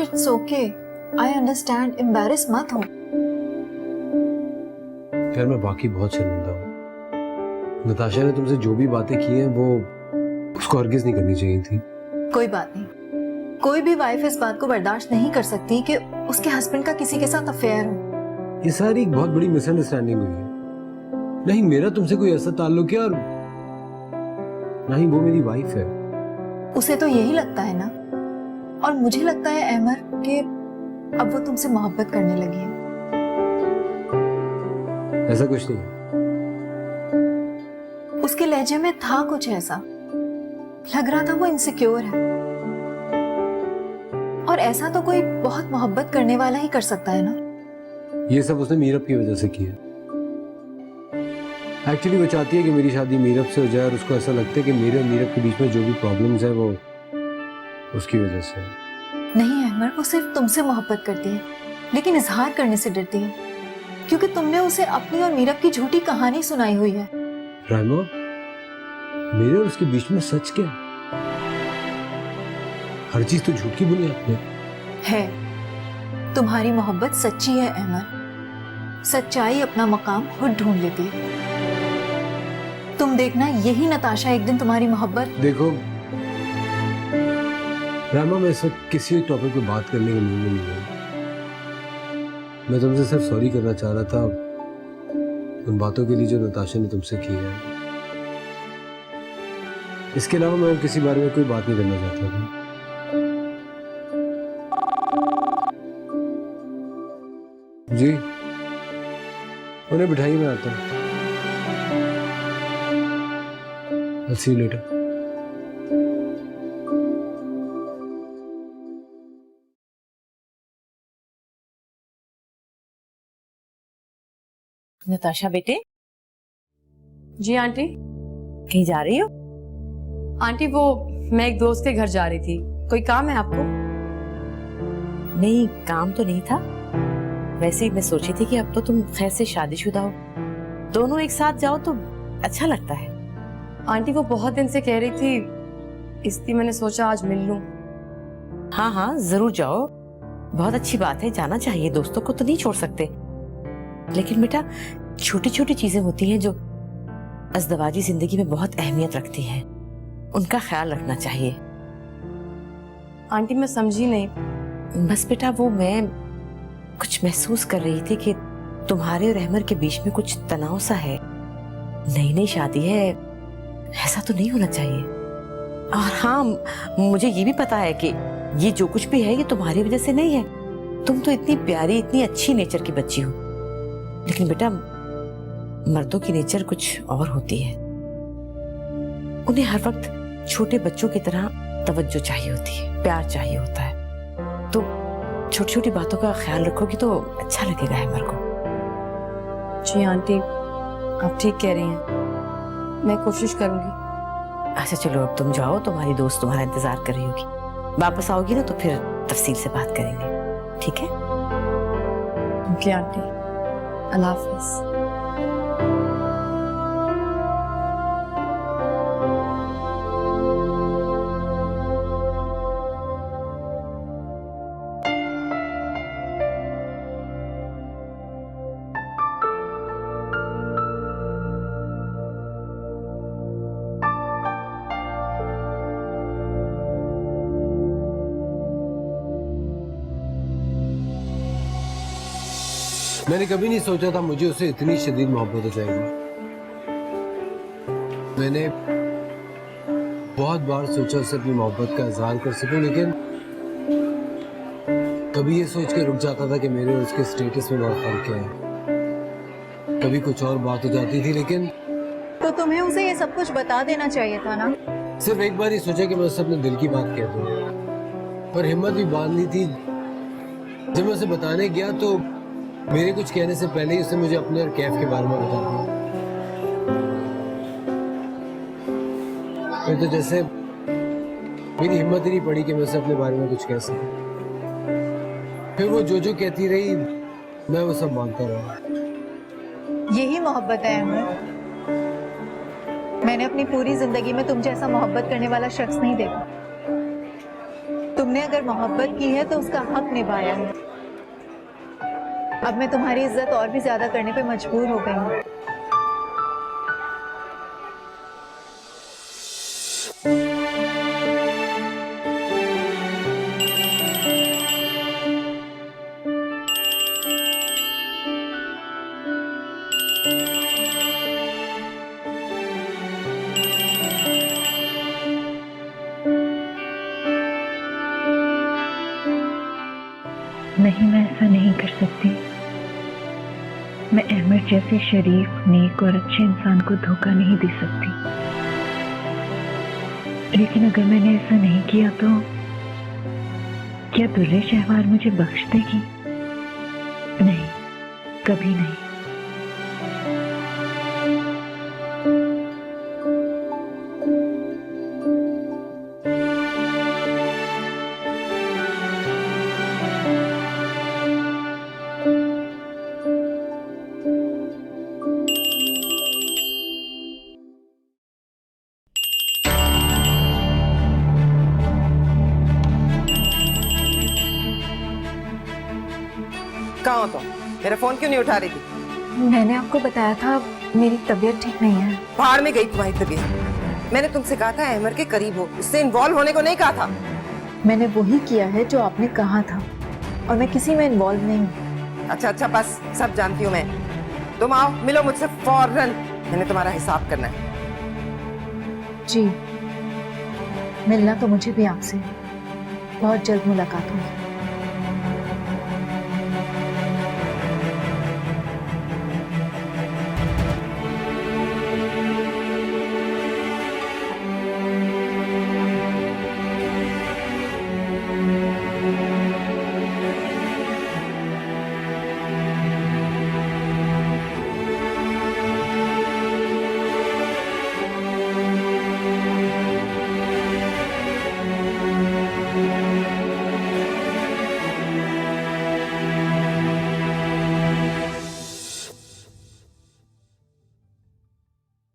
It's okay, I understand, embarrass मत हो। यार मैं बाकी बहुत शर्मिंदा हूँ। नताशा ने तुमसे जो भी बातें की हैं वो उसको हरगिज नहीं करनी चाहिए थी। कोई बात नहीं, कोई भी वाइफ इस बात को बर्दाश्त नहीं कर सकती कि उसके हस्बैंड का किसी के साथ अफेयर हो। ये सारी एक बहुत बड़ी मिसअंडरस्टैंडिंग हुई है। नहीं मेरा तुमसे कोई ऐसा ताल्लुक है और ना ही वो मेरी वाइफ है। उसे तो यही लगता है ना, और मुझे लगता है अहमर कि अब वो तुमसे मोहब्बत करने लगी है। ऐसा कुछ नहीं है। उसके लहजे में था कुछ ऐसा, लग रहा था वो इनसिक्योर है। और ऐसा तो कोई बहुत मोहब्बत करने वाला ही कर सकता है ना। ये सब उसने मीरब की वजह से किया। एक्चुअली वो चाहती है कि मेरी शादी मीरब से हो जाए और उसको ऐसा लगता है कि मेरे और मीरब के बीच में जो भी प्रॉब्लम्स है वो उसकी वजह से है। नहीं अहमर, वो सिर्फ तुमसे मोहब्बत करती है, लेकिन इजहार करने से डरती है, क्योंकि तुमने उसे अपनी और मीरब की झूठी कहानी सुनाई हुई है। राइमा, मेरे और उसके बीच में सच क्या है? हर चीज तो झूठ की बुनियाद पे है। तुम्हारी मोहब्बत सच्ची है अहमर। सच्चाई अपना मकाम खुद ढूंढ लेती है। तुम देखना, यही नताशा एक दिन तुम्हारी मोहब्बत। देखो रामा, मैं इस वक्त किसी टॉपिक पे बात करने के मूड में नहीं हूं। मैं तुमसे सिर्फ सॉरी करना चाह रहा था उन बातों के लिए जो नताशा ने तुमसे की है। इसके अलावा मैं किसी बारे में कोई बात नहीं करना चाहता था। जी, उन्हें बिठाइए, मैं आता हूँ। I'll see you later. Natasha बेटे, जी आंटी। कहीं जा रही हो? आंटी वो मैं एक दोस्त के घर जा रही थी। कोई काम है आपको? नहीं, काम तो नहीं था। वैसे ही मैं सोची थी कि अब तो तुम खैर से शादीशुदा हो, दोनों एक साथ जाओ तो अच्छा लगता है। आंटी वो बहुत दिन से कह रही थी, इसलिए मैंने सोचा आज मिल लूं। हाँ हाँ, जरूर जाओ, बहुत अच्छी बात है, जाना चाहिए। दोस्तों को तो नहीं छोड़ सकते, लेकिन बेटा छोटी छोटी चीजें होती हैं जो अज़दवाजी जिंदगी में बहुत अहमियत रखती हैं, उनका ख्याल रखना चाहिए। आंटी मैं समझी नहीं। बस बेटा वो मैं कुछ महसूस कर रही थी कि तुम्हारे और अहमर के बीच में कुछ तनाव सा है। नई नई शादी है, ऐसा तो नहीं होना चाहिए। और हाँ, मुझे ये भी पता है कि ये जो कुछ भी है ये तुम्हारी वजह से नहीं है। तुम तो इतनी प्यारी, इतनी अच्छी नेचर की बच्ची हो, लेकिन बेटा मर्दों की नेचर कुछ और होती है। उन्हें हर वक्त छोटे बच्चों की तरह तवज्जो चाहिए होती है, प्यार चाहिए होता है। तो छोटी छोटी बातों का ख्याल रखोगी तो अच्छा लगेगा अहमर को। जी आंटी, आप ठीक कह रही हैं, मैं कोशिश करूंगी। अच्छा चलो, अब तुम जाओ, तुम्हारी दोस्त तुम्हारा इंतजार कर रही होगी। वापस आओगी ना तो फिर तफसील से बात करेंगे, ठीक है? ओके आंटी, अल्लाह हाफिज। मैंने कभी नहीं सोचा था मुझे उससे इतनी शदीद मोहब्बत हो जाएगी। मैंने बहुत बार सोचा उससे अपनी मोहब्बत का इजहार कर सकूं, लेकिन कभी ये सोच के रुक जाता था कि मेरे और उसके स्टेटस में बहुत फर्क है। कभी कुछ और बात हो जाती थी, लेकिन तो तुम्हें उसे ये सब कुछ बता देना चाहिए था ना। सिर्फ एक बार ही सोचा कि मैं उससे अपने दिल की बात कह दूं, पर हिम्मत भी बांध ली थी। जब मैं उसे बताने गया तो मेरे कुछ कहने से पहले ही उसने मुझे अपने और कैफ के बारे में बता दिया। फिर तो जैसे मेरी हिम्मत ही नहीं पड़ी कि मैं उसे अपने बारे में कुछ कह सकूं। फिर वो जो कहती रही, मैं वो सब मानता रहा। यही मोहब्बत है अहमद। मैंने अपनी पूरी जिंदगी में तुम जैसा मोहब्बत करने वाला शख्स नहीं देखा। तुमने अगर मोहब्बत की है तो उसका हक निभाया है। अब मैं तुम्हारी इज्जत और भी ज्यादा करने पे मजबूर हो गई हूँ। नहीं, मैं ऐसा नहीं कर सकती। मैं अहमद जैसे शरीफ, नेक और अच्छे इंसान को धोखा नहीं दे सकती। लेकिन अगर मैंने ऐसा नहीं किया तो क्या दुर्रे शहवार मुझे बख्श देगी? नहीं, कभी नहीं। कहाँ हो तुम? मेरा फोन क्यों नहीं उठा रही थी? मैंने आपको बताया था मेरी तबीयत ठीक नहीं है। बाहर में गई तुम्हारी तबीयत। मैंने तुमसे कहा था अहमद के करीब हो, उससे इन्वॉल्व होने को नहीं कहा था। मैंने वही किया है जो आपने कहा था और मैं किसी में इन्वॉल्व नहीं हूँ। अच्छा अच्छा, बस सब जानती हूँ मैं। तुम आओ, मिलो मुझसे फौरन। मैंने तुम्हारा हिसाब करना है। जी, मिलना तो मुझे भी आपसे। बहुत जल्द मुलाकात होगी।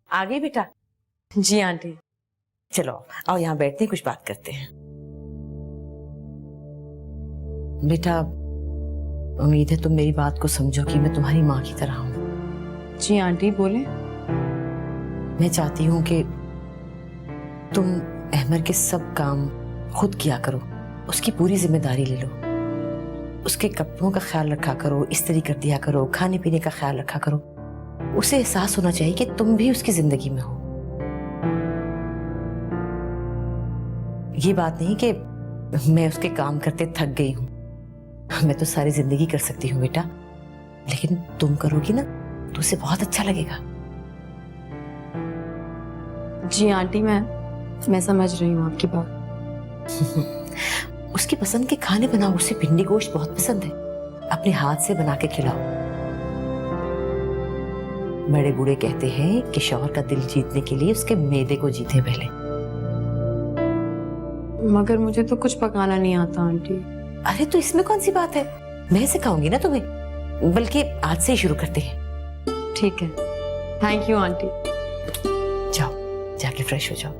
आ गई बेटा? जी आंटी। चलो आओ, यहाँ बैठते हैं, कुछ बात करते हैं। बेटा, उम्मीद है तुम मेरी बात को समझो कि मैं तुम्हारी माँ की तरह हूँ। जी आंटी बोले। मैं चाहती हूँ कि तुम अहमद के सब काम खुद किया करो, उसकी पूरी जिम्मेदारी ले लो। उसके कपड़ों का ख्याल रखा करो, इस्त्री कर दिया करो, खाने पीने का ख्याल रखा करो। उसे एहसास होना चाहिए कि तुम भी उसकी जिंदगी में हो। ये बात नहीं कि मैं उसके काम करते थक गई हूं। मैं तो सारी जिंदगी कर सकती हूँ बेटा, लेकिन तुम करोगी ना तो उसे बहुत अच्छा लगेगा। जी आंटी, मैं समझ रही हूँ आपकी बात। उसकी पसंद के खाने बनाओ। उसे भिंडी गोश्त बहुत पसंद है, अपने हाथ से बना के खिलाओ। बड़े बूढ़े कहते हैं कि शौहर का दिल जीतने के लिए उसके मैदे को जीते पहले। मगर मुझे तो कुछ पकाना नहीं आता आंटी। अरे तो इसमें कौन सी बात है, मैं सिखाऊंगी ना तुम्हें। बल्कि आज से ही शुरू करते हैं। ठीक है, थैंक यू आंटी। जाओ, जाके फ्रेश हो जाओ।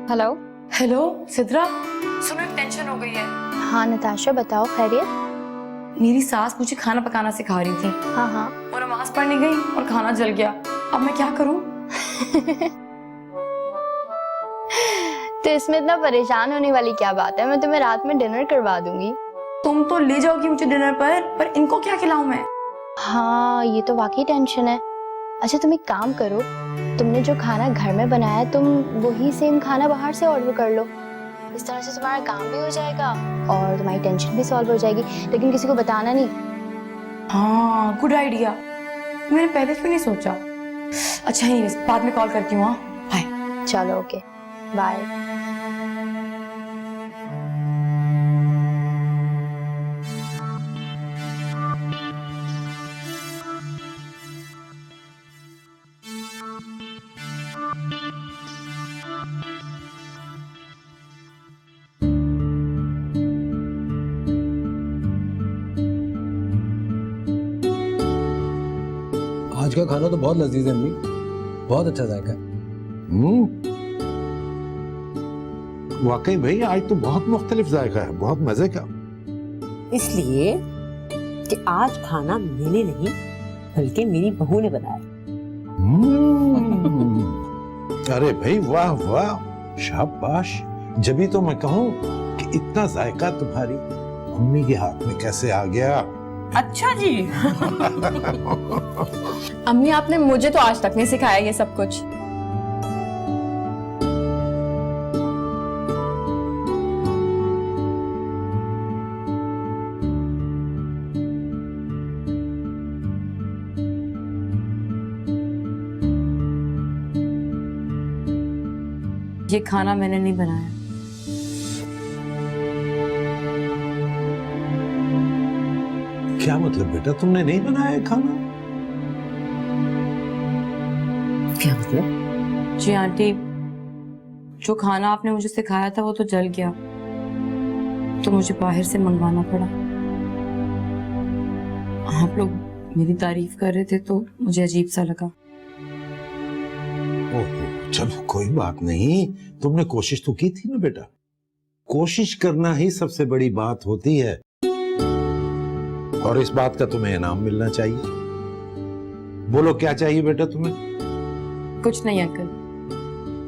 हेलो। हेलो सिद्रा, सुनो एक टेंशन हो गई है। हाँ नताशा, बताओ खैरियत? मेरी सास मुझे खाना पकाना सिखा रही थी हाँ हाँ। और नमाज पढ़ने गई और खाना जल गया। अब मैं क्या करूं? तो इसमें इतना परेशान होने वाली क्या बात है, मैं तुम्हें रात में डिनर करवा दूंगी। तुम तो ले जाओगी मुझे डिनर पर इनको क्या खिलाऊं मैं? हाँ ये तो वाकई टेंशन है। अच्छा तुम एक काम करो, तुमने जो खाना घर में बनाया तुम वही सेम खाना बाहर से ऑर्डर कर लो। इस तरह से तुम्हारा काम भी हो जाएगा और तुम्हारी टेंशन भी सॉल्व हो जाएगी। लेकिन किसी को बताना नहीं। हाँ गुड आइडिया, मैंने पहले क्यों नहीं सोचा। अच्छा ही बाद में कॉल करती हूँ। हाँ बाय। चलो ओके बाय। का खाना तो बहुत लजीज है अम्मी, बहुत अच्छा जायका है। वाकई भाई आज तो बहुत मुख्तलिफ जायका है, बहुत मजे का। इसलिए कि आज खाना मैंने नहीं बल्कि मेरी बहू ने बनाया। अरे भाई वाह वाह, शाबाश। जभी तो मैं कहूँ कि इतना जायका तुम्हारी अम्मी के हाथ में कैसे आ गया। अच्छा जी। अम्मी आपने मुझे तो आज तक नहीं सिखाया ये सब कुछ। ये खाना मैंने नहीं बनाया। क्या मतलब बेटा, तुमने नहीं बनाया है खाना? क्या मतलब? जी आंटी, जो खाना आपने मुझे सिखाया था वो तो जल गया, तो मुझे बाहर से मंगवाना पड़ा। आप लोग मेरी तारीफ कर रहे थे तो मुझे अजीब सा लगा। ओहो, चलो कोई बात नहीं, तुमने कोशिश तो की थी ना बेटा। कोशिश करना ही सबसे बड़ी बात होती है, और इस बात का तुम्हें इनाम मिलना चाहिए। बोलो क्या चाहिए बेटा तुम्हें? कुछ नहीं अंकल,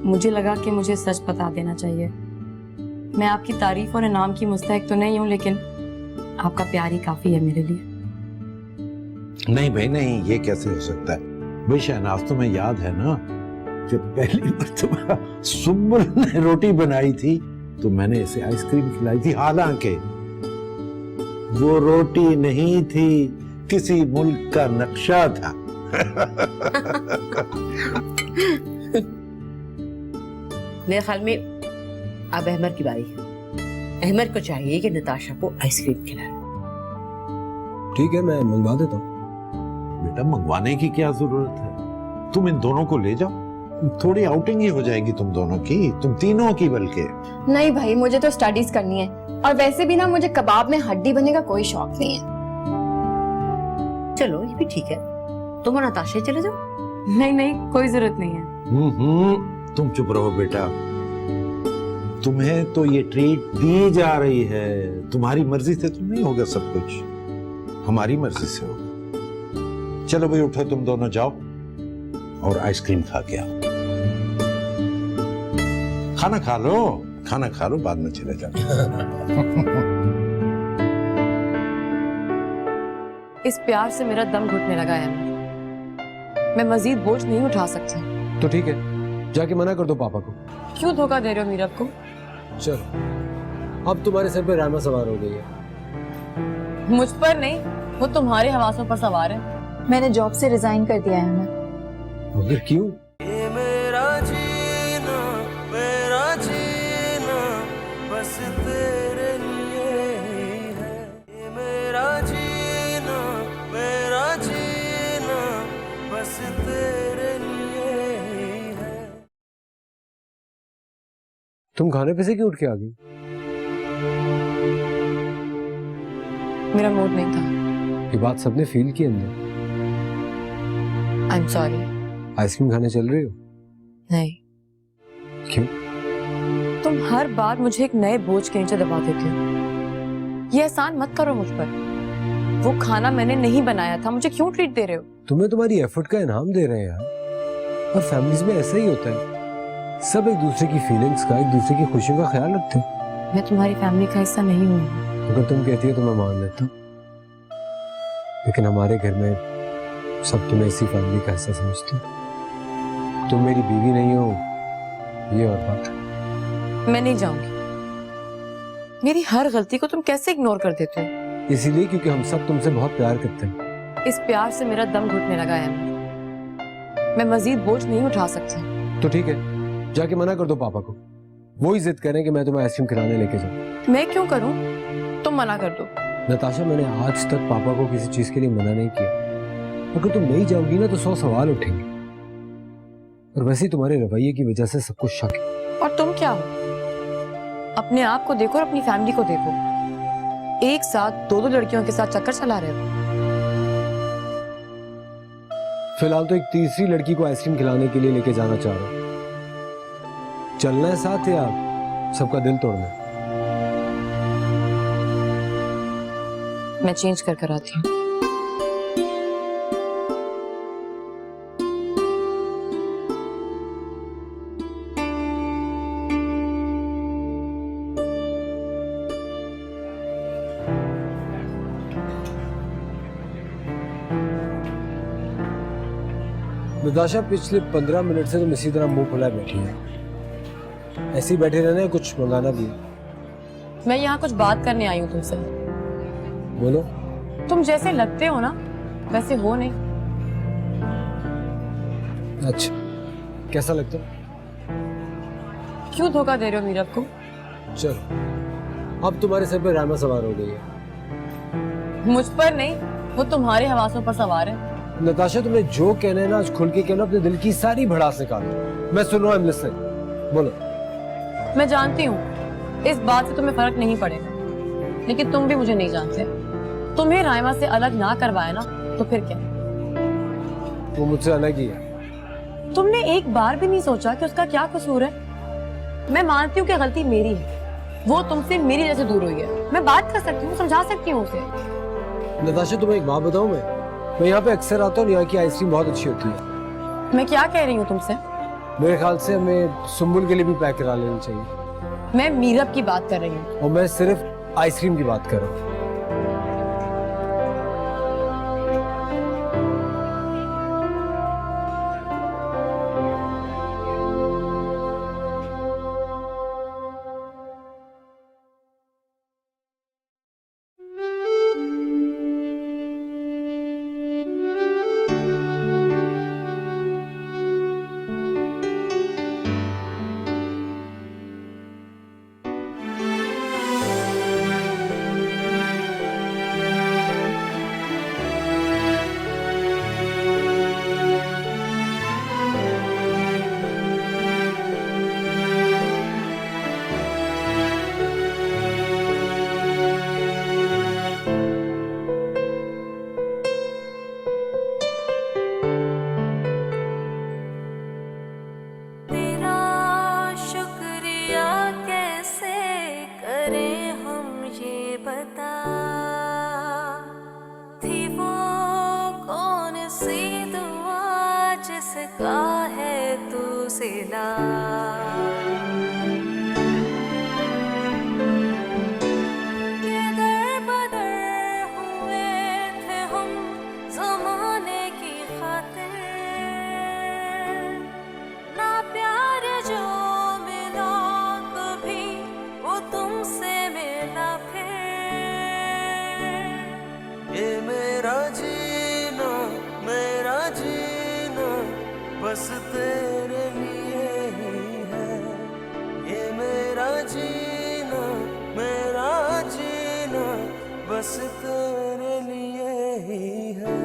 मुझे लगा कि मुझे सच बता देना चाहिए। मैं आपकी तारीफ और इनाम की मुस्तहिक तो नहीं हूं, लेकिन आपका प्यार ही काफी है मेरे लिए। नहीं भाई नहीं, ये कैसे हो सकता है भाई? शहनाज, तुम्हें याद है ना जब पहली मर्तबा सुम्बुल ने रोटी बनाई थी तो मैंने इसे आइसक्रीम खिलाई थी, हालांकि वो रोटी नहीं थी, किसी मुल्क का नक्शा था। मेरे ख्याल में अब अहमद की बारी है। अहमद को चाहिए कि नताशा को आइसक्रीम खिलाए। ठीक है, मैं मंगवा देता हूँ। बेटा मंगवाने की क्या जरूरत है, तुम इन दोनों को ले जाओ, थोड़ी आउटिंग ही हो जाएगी तुम दोनों की, तुम तीनों की बल्कि। नहीं भाई, मुझे तो स्टडीज करनी है, और वैसे भी ना मुझे कबाब में हड्डी बनने का कोई शौक नहीं है। चलो ये भी ठीक है, तुम और नताशा ही चले जाओ। नहीं नहीं, कोई जरूरत नहीं है। तुम चुप रहो बेटा, तुम्हें तो ये ट्रीट दी जा रही है, तुम्हारी मर्जी से तो नहीं होगा सब कुछ, हमारी मर्जी से होगा। चलो भाई उठो, तुम दोनों जाओ और आइसक्रीम खा के आओ। खाना खा लो, खाना खा लो, बाद में चले जाओ। इस प्यार से मेरा दम घुटने लगा है, मैं मजीद बोझ नहीं उठा सकती। तो ठीक है, जाके मना कर दो पापा को। क्यों धोखा दे रहे हो मीरब को? चलो, अब तुम्हारे सर पे रामा सवार हो गई है। मुझ पर नहीं, वो तुम्हारे हवासों पर सवार है। मैंने जॉब से रिजाइन कर दिया है मैं। मगर क्यों? मेरा जीना बस तेरे लिए ही है। ये मेरा जीना बस तेरे लिए ही है। तुम खाने पे से क्यों उठ के आ गई? मेरा मूड नहीं था। ये बात सबने फील की अंदर। I am sorry. आइसक्रीम खाने चल रही हो? नहीं। क्यों? तुम हर बार मुझे एक नए बोझ के नीचे दबा देते हो। ये एहसान मत करो मुझ पर। वो खाना मैंने नहीं बनाया था, मुझे क्यों ट्रीट दे रहे हो? तुम्हें तुम्हारी एफर्ट का इनाम दे रहे हैं यार, और फैमिलीज में ऐसा ही होता है, सब एक दूसरे की फीलिंग्स का, एक दूसरे की खुशियों का ख्याल रखते हैं। मैं तुम्हारी फैमिली का हिस्सा नहीं हूँ। अगर तुम कहती हो तो मैं मान लेता हूँ, लेकिन हमारे घर में सब तुम्हें इसी फैमिली का हिस्सा समझते हो। तुम मेरी बीवी नहीं हो, ये और बात है। मैं नहीं जाऊंगी। मेरी हर गलती को तुम कैसे इग्नोर कर देते हो? इसीलिए क्योंकि हम सब तुमसे बहुत प्यार करते हैं। इस प्यार से मेरा दम घुटने लगा है। मैं मजीद बोझ नहीं उठा सकती। तो ठीक है, जाके मना कर दो पापा को, वो ही जिद करें कि मैं तुम्हें आइसक्रीम खिलाने लेके जाऊं। मैं क्यों करूं? तुम मना कर दो। नताशा, मैंने आज तक पापा को किसी चीज के लिए मना नहीं किया। अगर तुम नहीं जाओगी ना तो 100 सवाल उठेंगे, और वैसे ही तुम्हारे रवैये की वजह से सब कुछ शक है। और तुम क्या हो? अपने आप को देखो और अपनी फैमिली को देखो। एक साथ दो लड़कियों के साथ चक्कर चला रहे हो। फिलहाल तो एक तीसरी लड़की को आइसक्रीम खिलाने के लिए लेके जाना चाह रहा हूं। चलना है साथ या सबका दिल तोड़ना है? मैं चेंज कर कर आती हूँ। नताशा, पिछले 15 मिनट से तुम इसी तरह मुंह फुलाए बैठी है। ऐसे ही बैठे रहना है, कुछ मंगाना भी है। मैं यहाँ कुछ बात करने आई हूँ तुमसे। बोलो। तुम जैसे लगते हो ना वैसे हो नहीं। अच्छा, कैसा लगता है? क्यों धोखा दे रहे हो मीरब को? चलो, अब तुम्हारे सर पे रामा सवार हो गई है। मुझ पर नहीं, वो तुम्हारे हवासों पर सवार है। नताशा, तुम्हें जो कहना है ना, आज खुल के कहना, अपने दिल की सारी भड़ास निकालो। मैं सुन रहा हूं, लिसनिंग। बोलो। मैं जानती हूँ इस बात से तुम्हें फर्क नहीं पड़ेगा, लेकिन तुम भी मुझे नहीं जानते। तुम्हें रायमा से अलग ना करवाया ना, तो फिर क्या? वो मुझसे अलग ही है। तुमने एक बार भी नहीं सोचा कि उसका क्या कसूर है? मैं मानती हूँ कि गलती मेरी है, वो तुमसे मेरी वजह से दूर हुई है। मैं बात कर सकती हूँ, समझा सकती हूँ उसे। नताशा, तुम्हें एक बात बताऊं, मैं यहाँ पे अक्सर आता हूँ, यहाँ की आइसक्रीम बहुत अच्छी होती है। मैं क्या कह रही हूँ तुमसे? मेरे ख्याल से हमें सुम्बुल के लिए भी पैक करा लेनी चाहिए। मैं मीरब की बात कर रही हूँ। और मैं सिर्फ आइसक्रीम की बात कर रहा हूँ। बस तेरे लिए ही है ये मेरा जीना, मेरा जीना बस तेरे लिए ही है।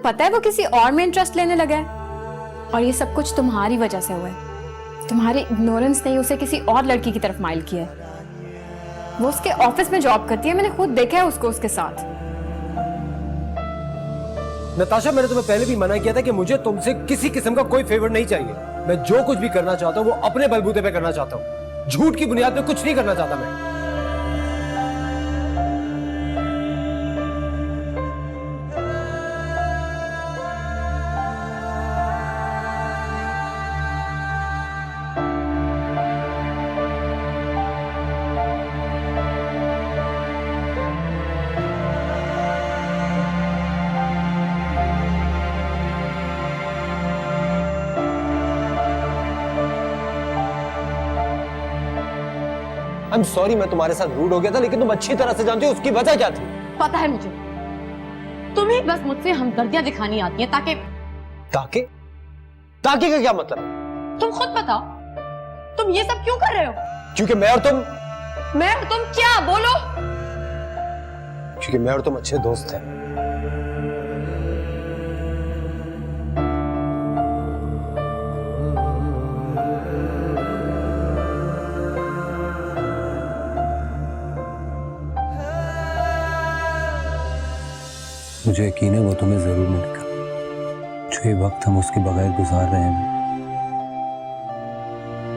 पता है वो किसी और में इंटरेस्ट लेने लगा है, और ये सब कुछ तुम्हारी वजह से हुआ है। तुम्हारी इग्नोरेंस ने उसे किसी और लड़की की तरफ माइल किया है। वो उसके ऑफिस में जॉब करती है, मैंने खुद देखा है उसको उसके साथ। नताशा, मैंने तुम्हें पहले भी मना किया था कि मुझे तुमसे किसी किस्म का कोई फेवर नहीं चाहिए। मैं जो कुछ भी करना चाहता हूँ वो अपने बलबूते पे करना चाहता हूँ। झूठ की बुनियाद पे कुछ नहीं करना चाहता मैं। I'm sorry, मैं तुम्हारे साथ रूड हो गया था, लेकिन तुम अच्छी तरह से जानती हो उसकी वजह क्या थी। पता है मुझे, तुम्हें बस मुझसे हमदर्दियां दिखानी आती हैं ताकि ताकि ताकि का क्या मतलब है? तुम खुद बताओ, तुम ये सब क्यों कर रहे हो? क्योंकि मैं और तुम क्या बोलो? क्योंकि मैं और तुम अच्छे दोस्त हैं। मुझे यकीन है वो तुम्हें जरूर मिलेगा। जो ये वक्त हम उसके बगैर गुजार रहे हैं,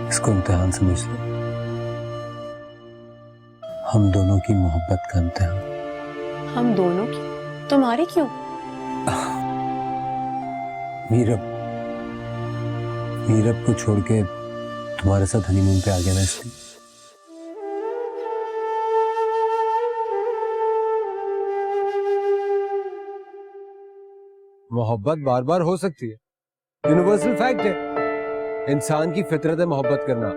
इसको इम्तिहान समझ लो। हम दोनों की मोहब्बत का इम्तिहान। हम दोनों की? तुम्हारी क्यों? मीरब को छोड़ के तुम्हारे साथ हनीमून पे आ गया ना, इसलिए। मोहब्बत बार बार हो सकती है, यूनिवर्सल फैक्ट है। इंसान की फितरत है मोहब्बत करना,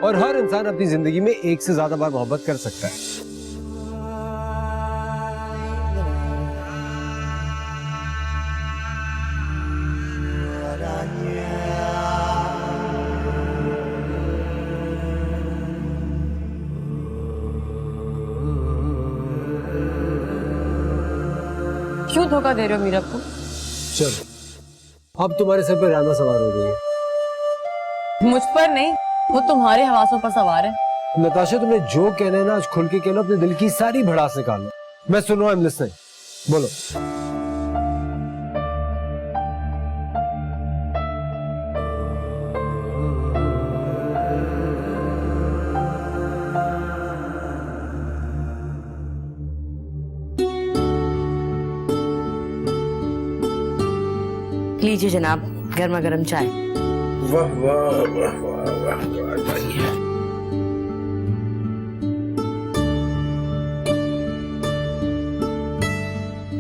और हर इंसान अपनी जिंदगी में एक से ज्यादा बार मोहब्बत कर सकता है। क्यों धोखा दे रहे हो मीरब को? चलो, अब तुम्हारे सर पे राना सवार हो रही है। मुझ पर नहीं, वो तुम्हारे हवासों पर सवार है। नताशा, तुमने जो कहना है ना, आज खुल के कहना, अपने दिल की सारी भड़ास निकालो। मैं सुन रहा हूं, I'm listening। बोलो। लीजिए जनाब, गर्मा गर्म चाय। वाह वाह वाह वाह वाह वाह, बढ़िया।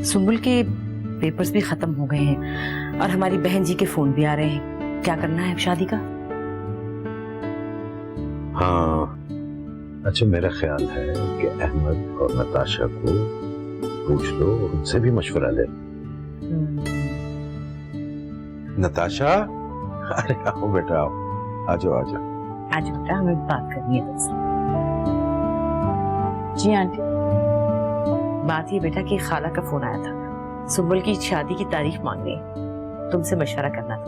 सुम्बुल के पेपर्स भी खत्म हो गए हैं और हमारी बहन जी के फोन भी आ रहे हैं। क्या करना है अब शादी का? हाँ, अच्छा, मेरा ख्याल है कि अहमद और नताशा को पूछ लो, उनसे भी मशवरा ले। नताशा, अरे आओ बेटा, आओ, आ जाओ आ जाओ। आज बेटा हमें बात करनी है तुमसे। जी आंटी। बात ये बेटा कि खाला का फोन आया था, सुम्बुल की शादी की तारीख मांगनी है, तुमसे मशवरा करना था।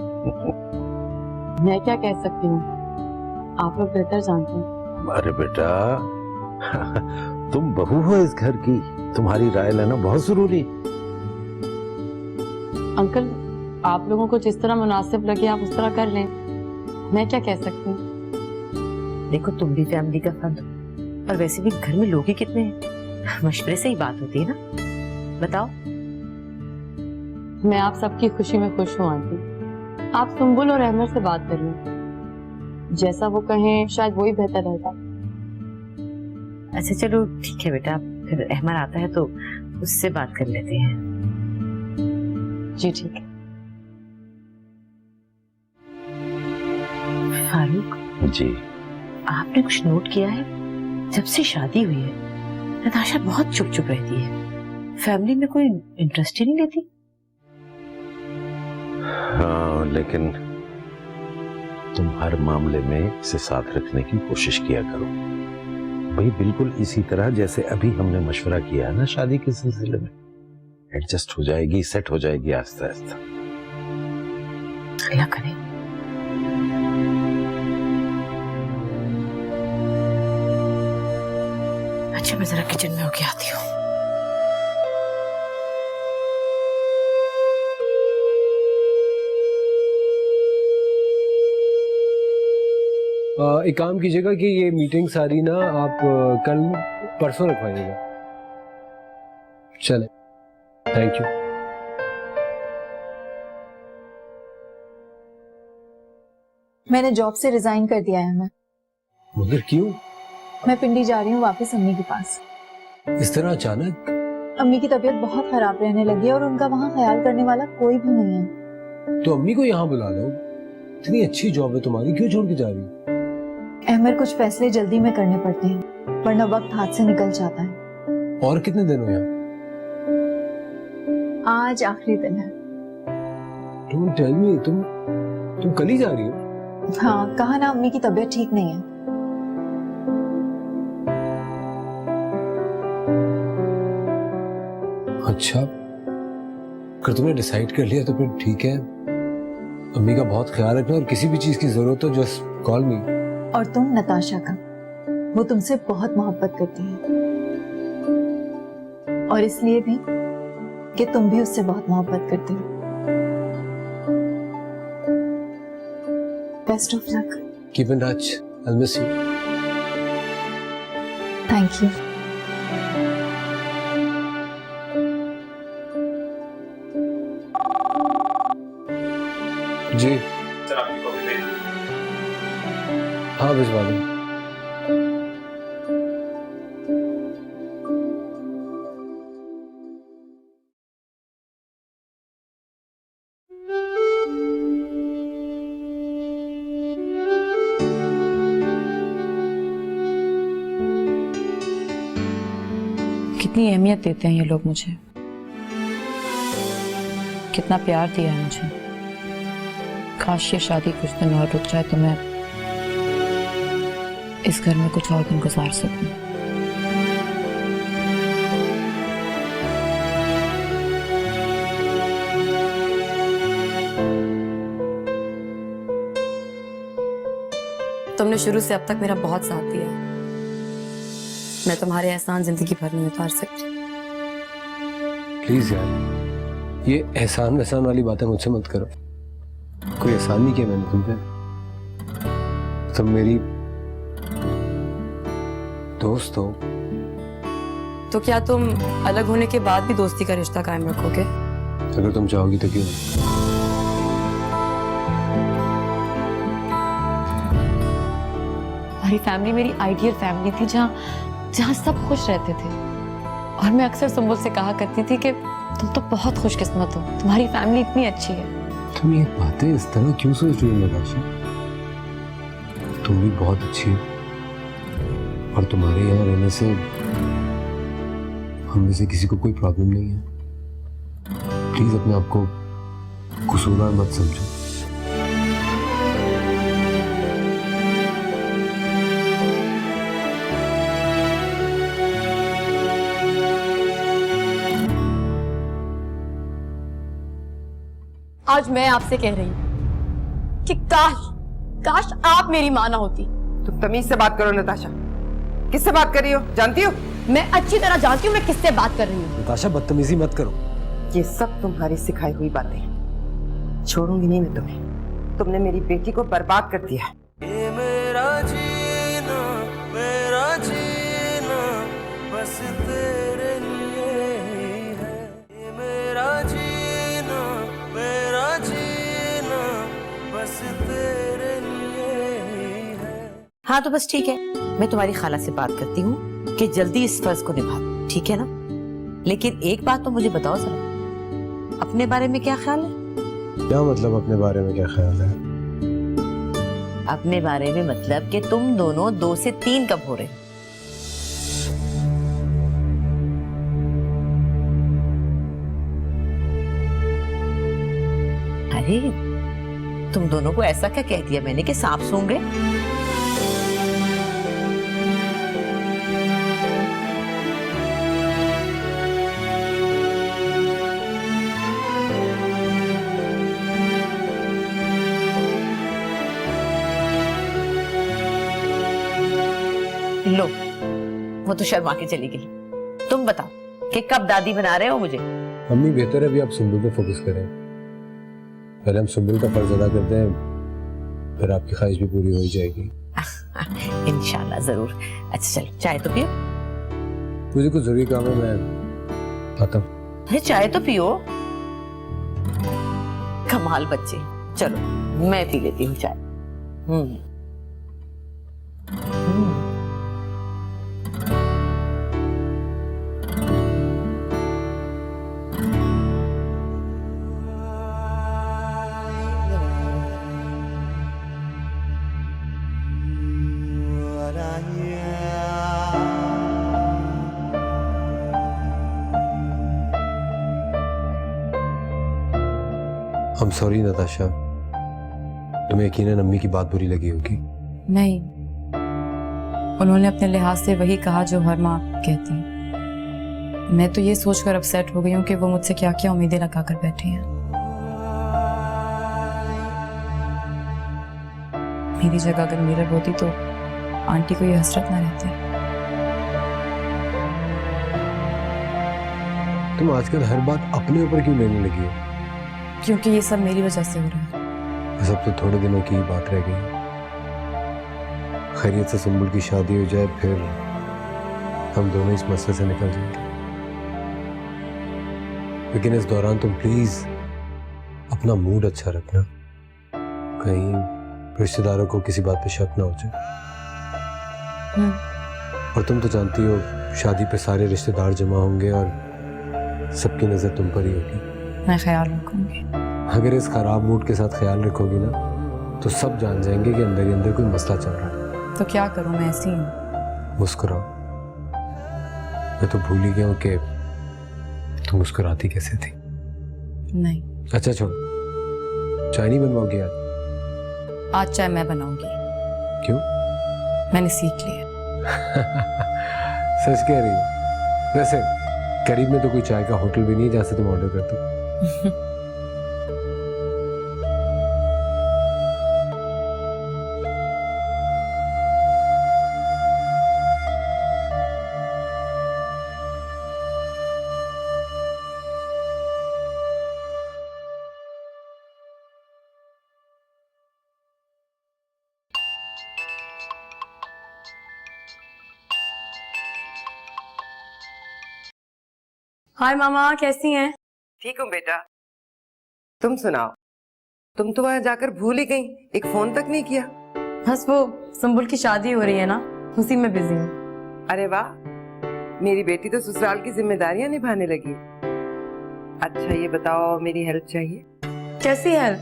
मैं क्या कह सकती हूँ, आप लोग बेहतर जानते हैं। अरे बेटा, तुम बहू हो इस घर की, तुम्हारी राय लेना बहुत जरूरी। अंकल, आप लोगों को जिस तरह मुनासिब लगे आप उस तरह कर लें, मैं क्या कह सकती हूँ। देखो, तुम भी फैमिली का फर्द हो, और वैसे भी घर में लोग ही कितने हैं, मशवरे से ही बात होती है ना। बताओ। मैं आप सबकी खुशी में खुश हूँ आंटी। आप सुम्बुल और अहमद से बात कर लें, जैसा वो कहें शायद वही बेहतर रहेगा। अच्छा चलो ठीक है बेटा, फिर अहमद आता है तो उससे बात कर लेते हैं। जी ठीक है। फारूक जी, आपने कुछ नोट किया है? जब से शादी हुई है नताशा बहुत चुप चुप रहती है, फैमिली में कोई इंटरेस्ट ही नहीं लेती। हाँ, लेकिन तुम हर मामले में इसे साथ रखने की कोशिश किया करो भाई, बिल्कुल इसी तरह जैसे अभी हमने मशवरा किया है ना शादी के सिलसिले में। एडजस्ट हो जाएगी, सेट हो जाएगी आस्ता आस्ता। अल्लाह करे। अच्छा, मैं जरा किचन में होके आती हूँ। एक काम कीजिएगा कि ये मीटिंग सारी ना आप कल परसों रखवाइएगा। चले, थैंक यू। मैंने जॉब से रिजाइन कर दिया है। मगर क्यों? मैं पिंडी जा रही हूँ वापस अम्मी के पास। इस तरह अचानक? अम्मी की तबीयत बहुत खराब रहने लगी है और उनका वहाँ ख्याल करने वाला कोई भी नहीं है। तो अम्मी को यहाँ बुला लो, इतनी अच्छी जॉब है तुम्हारी, क्यों छोड़ के जा रही हो? अहमद, कुछ फैसले जल्दी में करने पड़ते हैं वरना वक्त हाथ से निकल जाता है। और कितने दिन हो यहाँ? आज आखिरी दिन है। Don't tell me, तुम कल ही जा रही हो? हाँ, कहा ना अम्मी की तबीयत ठीक नहीं है। अच्छा, अगर तुमने डिसाइड कर लिया तो फिर ठीक है। अम्मी का बहुत ख्याल रखना और किसी भी चीज की जरूरत हो जस्ट कॉल मी। और तुम नताशा का, वो तुमसे बहुत मोहब्बत करती है और इसलिए भी कि तुम भी उससे बहुत मोहब्बत करते हो। Best of luck. Keep in touch, I miss you. Thank you. जी हाँ, भिजवा दो। कितनी अहमियत देते हैं ये लोग मुझे, कितना प्यार दिया है मुझे। काश ये शादी कुछ दिन और रुक जाए तो मैं इस घर में कुछ और दिन गुजार सकूं। तुमने शुरू से अब तक मेरा बहुत साथ दिया। मैं तुम्हारे एहसान जिंदगी भर नहीं उतार सकती। प्लीज यार, ये एहसान वहसान वाली बातें मुझसे मत करो। कोई एहसान नहीं किया मैंने तुम पे। तुम मेरी दोस्त हो। तो क्या तुम अलग होने के बाद भी दोस्ती का रिश्ता कायम रखोगे? अगर तुम चाहोगी तो क्यों? हमारी फैमिली मेरी आइडियल फैमिली थी, जहाँ सब खुश रहते थे। और मैं अक्सर सुंबुल से कहा करती थी कि तुम तो बहुत खुशकिस्मत हो, तुम्हारी फैमिली इतनी अच्छी है। तुम ये बातें इस तरह क्यों सोच रही हो नताशा? तुम भी बहुत अच्छी हो और तुम्हारे यहाँ रहने से हम में से किसी को कोई प्रॉब्लम नहीं है। प्लीज अपने आप को कसूरवार मत समझो। आज मैं आपसे कह रही हूँ कि काश आप मेरी माँ ना होती। तुम तमीज से बात करो नताशा। किससे बात कर रही हो जानती हो? मैं अच्छी तरह जानती हूँ मैं किससे बात कर रही हूँ। नताशा, बदतमीजी मत करो। ये सब तुम्हारी सिखाई हुई बातें हैं। छोड़ूंगी नहीं मैं तुम्हें। तुमने मेरी बेटी को बर्बाद कर दिया। ये मेरा जीना बस तेरे लिए ही है। ये मेरा जीना बस तेरे लिए ही है। हाँ तो बस ठीक है, मैं तुम्हारी खाला से बात करती हूँ कि जल्दी इस फर्ज को निभा दो, ठीक है ना? लेकिन एक बात तो मुझे बताओ जरा, अपने बारे में क्या ख्याल है? क्या मतलब अपने बारे में क्या ख्याल है? अपने बारे में मतलब कि तुम दोनों 2 से 3 कब हो रहे? अरे तुम दोनों को ऐसा क्या कह दिया मैंने कि सांप सूंघ गए? लो, वो तो शर्मा के चली गई। तुम बताओ कि कब दादी बना रहे हो मुझे? मम्मी, बेहतर है अभी आप सुंबुल पे फोकस करें। पहले हम सुंबुल का फर्ज अदा करते हैं, फिर आपकी ख्वाहिश भी पूरी हो ही जाएगी। इंशाल्लाह जरूर। अच्छा चलो, चाय तो पियो। मुझे कुछ जरूरी काम है, मैं आता हूँ। अरे चाय तो पियो। कमाल बच्चे। चलो मैं पी लेती हूँ चाय। I'm sorry नताशा, तुम्हें यकीनन अम्मी की बात बुरी लगी होगी। नहीं, उन्होंने अपने लिहाज से वही कहा जो हर माँ कहती है। मैं तो ये सोचकर अपसेट हो गई हूँ कि वो मुझसे क्या क्या उम्मीदें लगा कर बैठी हैं। मेरी जगह अगर मीरर होती तो आंटी को ये हसरत ना रहती। तुम आजकल हर बात अपने ऊपर क्यों लेने लगी हो? क्योंकि ये सब मेरी वजह से हो रहा है। बस अब तो थोड़े दिनों की ही बात रह गई। खैरियत से सुंबुल की शादी हो जाए, फिर हम दोनों इस मसले से निकल जाएंगे। लेकिन इस दौरान तुम प्लीज अपना मूड अच्छा रखना, कहीं रिश्तेदारों को किसी बात पे शक ना हो जाए। और तुम तो जानती हो शादी पे सारे रिश्तेदार जमा होंगे और सबकी नजर तुम पर ही होगी। मैं ख्याल रखूंगी। अगर इस खराब मूड के साथ ख्याल रखोगी ना, तो सब जान जाएंगे कि अंदर ही अंदर कोई मसला चल रहा है। तो क्या करूं, मैं ऐसी हूँ। मुस्कुराओ। मैं तो भूल ही गया हूँ कि तुम मुस्कुराती कैसे थी। नहीं, अच्छा छोड़ो, चाय नहीं बनवाओगी आज? आज चाय मैं बनाऊंगी। क्यों? मैंने सीख लिया। सच कह रही हो? वैसे करीब में तो कोई चाय का होटल भी नहीं है जहाँ से तुम ऑर्डर कर दो। हाय मामा, कैसी हैं? ठीक हूँ बेटा, तुम सुनाओ। तुम तो वहां जाकर भूल ही गई, एक फोन तक नहीं किया। बस वो सुंबुल की शादी हो रही है ना, उसी में बिजी हूँ। अरे वाह, मेरी बेटी तो ससुराल की जिम्मेदारियां निभाने लगी। अच्छा ये बताओ, मेरी हेल्प चाहिए? कैसी हेल्प?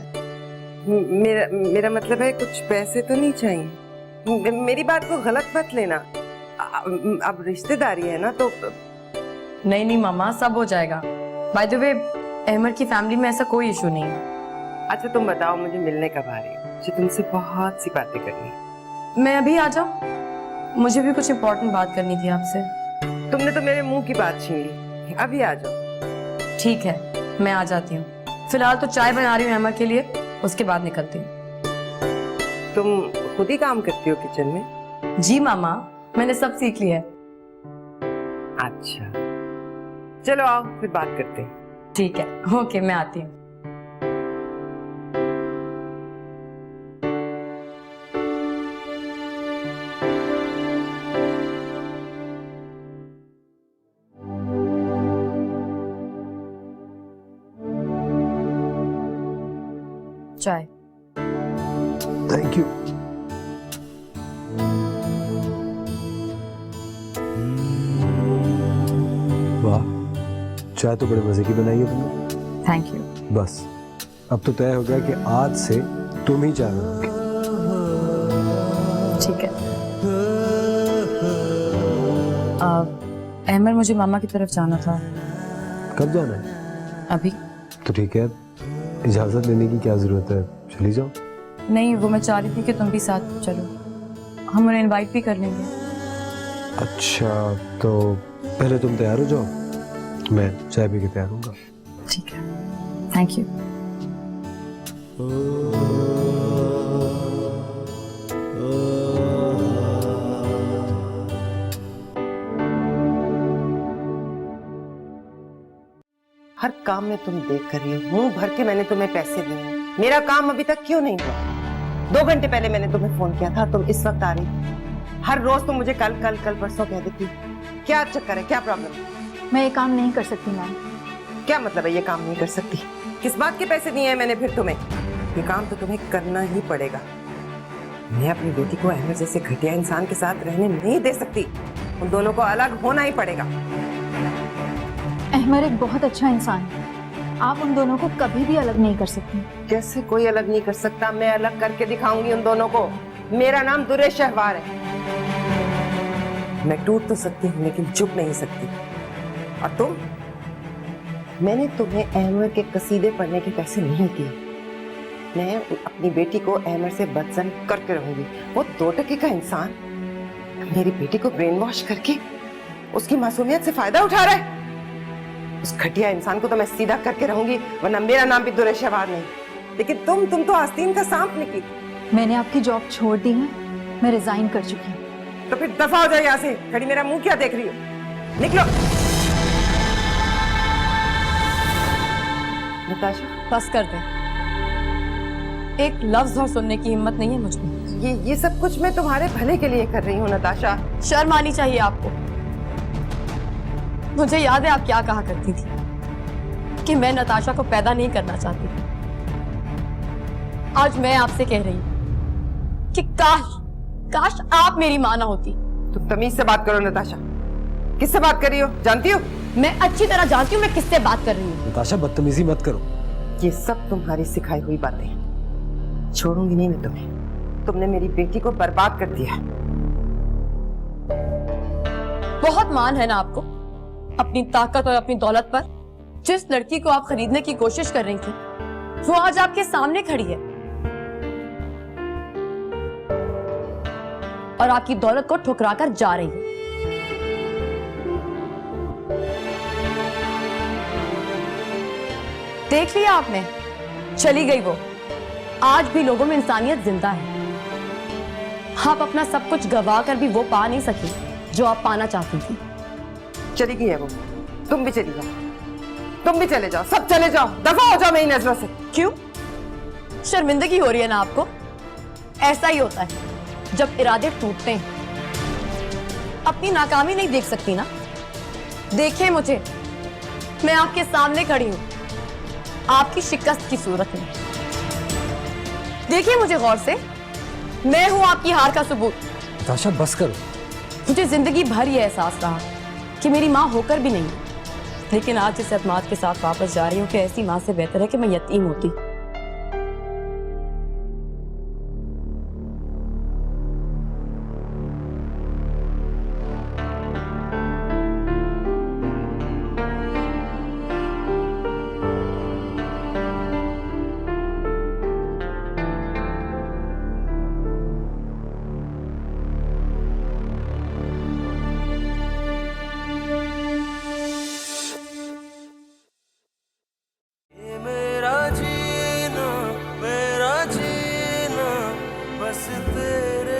मेरा मतलब है कुछ पैसे तो नहीं चाहिए। मेरी बात को गलत मत लेना, अब रिश्तेदारी है ना तो। नहीं नहीं मामा, सब हो जाएगा। बाय द वे, अहमद की फैमिली में ऐसा कोई इशू नहीं है। अच्छा तुम बताओ, मुझे मिलने कब आ रही हो? मुझे तुमसे बहुत सी बातें करनी है। मैं अभी आ जाऊँ? मुझे भी कुछ इम्पोर्टेंट बात करनी थी आपसे। तुमने तो मेरे मुंह की बात छीन ली, अभी आ जाओ। ठीक है, मैं आ जाती हूँ। फिलहाल तो चाय बना रही हूँ अहमद के लिए, उसके बाद निकलती हूँ। तुम खुद ही काम करती हो किचन में? जी मामा, मैंने सब सीख लिया है। अच्छा चलो आओ फिर बात करते हैं। ठीक है, ओके, मैं आती हूँ। चाय। Thank you. वाह, चाय तो बड़े मजे की बनाई है तुमने। Thank you. बस अब तो तय हो गया कि आज से तुम ही चाय बनाओगे। ठीक है। अहमद, मुझे मामा की तरफ जाना था। कब जाना है? अभी। तो ठीक है, इजाजत लेने की क्या जरूरत है, चली जाओ। नहीं, वो मैं चाह रही थी कि तुम भी साथ चलो, हम उन्हें इनवाइट भी कर लेंगे। अच्छा तो पहले तुम तैयार हो जाओ, मैं चाय पी के तैयार हूँगा। ठीक है, थैंक यू। हर काम में तुम देख कर रही हो, मुंह भर के मैंने तुम्हें पैसे दिए, मेरा काम अभी तक क्यों नहीं हुआ? 2 घंटे पहले मैंने तुम्हें फोन किया था, तुम इस वक्त आ रही। हर रोज तुम मुझे कल कल कल परसों कह देती। क्या चक्कर है, क्या प्रॉब्लम है? मैं ये काम नहीं कर सकती मैम। क्या मतलब है ये काम नहीं कर सकती? किस बात के पैसे दिए हैं मैंने फिर तुम्हें? ये काम तो तुम्हें करना ही पड़ेगा। मैं अपनी बेटी को अहमद जैसे घटिया इंसान के साथ रहने नहीं दे सकती, उन दोनों को अलग होना ही पड़ेगा। अहमद एक बहुत अच्छा इंसान है, आप उन दोनों को कभी भी अलग नहीं कर सकती। कैसे कोई अलग नहीं कर सकता? मैं अलग करके दिखाऊंगी उन दोनों को। मेरा नाम दुर्रे शहवार है। मैं टूट तो सकती हूँ लेकिन चुप नहीं सकती। और तुम? मैंने तुम्हें अहमद के कसीदे पढ़ने के पैसे नहीं दिए। मैं अपनी बेटी को अहमद से बदजन करके रहूंगी। वो 2 टके का इंसान मेरी बेटी को ब्रेन वॉश करके उसकी मासूमियत से फायदा उठा रहा है। उस घटिया इंसान को तो मैं सीधा करके रहूंगी, वरना मेरा नाम भी दुर्रे शहवार नहीं। लेकिन तुम तो आस्तीन का सांप निकली। मैंने आपकी जॉब छोड़ दी है, मैं रिजाइन कर चुकी हूँ। तो फिर दफा हो जाए यहाँ से। खड़ी मेरा मुंह क्या देख रही हो? निकलो। नताशा, बस कर दे, एक लफ्ज और सुनने की हिम्मत नहीं है मुझ में। ये सब कुछ मैं तुम्हारे भले के लिए कर रही हूँ नताशा। शर्म आनी चाहिए आपको। मुझे याद है आप क्या कहा करती थी कि मैं नताशा को पैदा नहीं करना चाहती। आज मैं आपसे कह रही हूँ कि काश आप मेरी मां ना होती। तुम तमीज से बात करो नताशा। किससे बात कर रही हो जानती हो? मैं अच्छी तरह जानती हूँ मैं किससे बात कर रही हूँ। नताशा बदतमीजी मत करो। ये सब तुम्हारी सिखाई हुई बातें हैं। छोड़ूंगी नहीं मैं तुम्हें। तुमने मेरी बेटी को बर्बाद कर दिया। बहुत मान है ना आपको अपनी ताकत और अपनी दौलत पर। जिस लड़की को आप खरीदने की कोशिश कर रही थी वो आज आपके सामने खड़ी है और आपकी दौलत को ठुकरा कर जा रही है। देख लिया आपने, चली गई वो। आज भी लोगों में इंसानियत जिंदा है। आप अपना सब कुछ गवा कर भी वो पा नहीं सकी जो आप पाना चाहती थी। चली गई है वो। तुम भी चली जाओ। तुम भी चले जाओ। सब चले जाओ। दफा हो जाओ मेरी नजरों से। क्यों? शर्मिंदगी हो रही है ना आपको? ऐसा ही होता है जब इरादे टूटते हैं। अपनी नाकामी नहीं देख सकती ना? देखिए मुझे, मैं आपके सामने खड़ी हूं आपकी शिकस्त की सूरत में। देखिए मुझे गौर से, मैं हूं आपकी हार का सबूत। नताशा बस करो। मुझे जिंदगी भर ये एहसास रहा कि मेरी माँ होकर भी नहीं, लेकिन आज इस एतमाद के साथ वापस जा रही हूँ कि ऐसी माँ से बेहतर है कि मैं यतीम होती। मेरा जीना बस तेरे